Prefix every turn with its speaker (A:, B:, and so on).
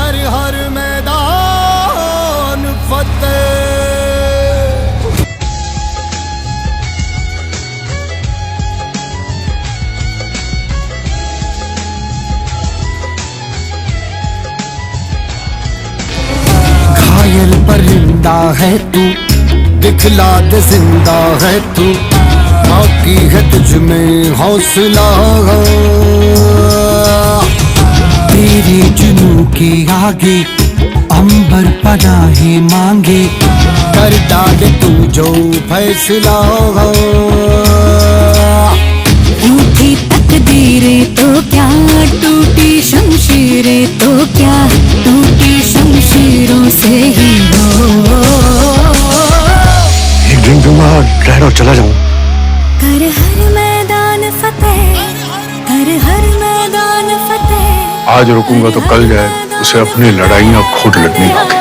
A: हर मैदान फतेह। घायल परिंदा है तू, दिखला दे जिंदा है तू, बाकी है तुझ में हौसला। तेरे जुनू के आगे अंबर पनाहे मांगे, कर डाले तू जो फैसला।
B: रूठी तकदीरें तो क्या, टूटी शमशीरें तो क्या, टूटी शमशीरों से ही हो।
C: एक ड्रिंक दूंगा और ठहरो चला जाऊं।
B: कर हर मैदान फतेह, कर हर मैदान फतेह।
C: आज रुकूंगा तो कल जाए उसे अपनी लड़ाइयां खुद लड़नी होगी।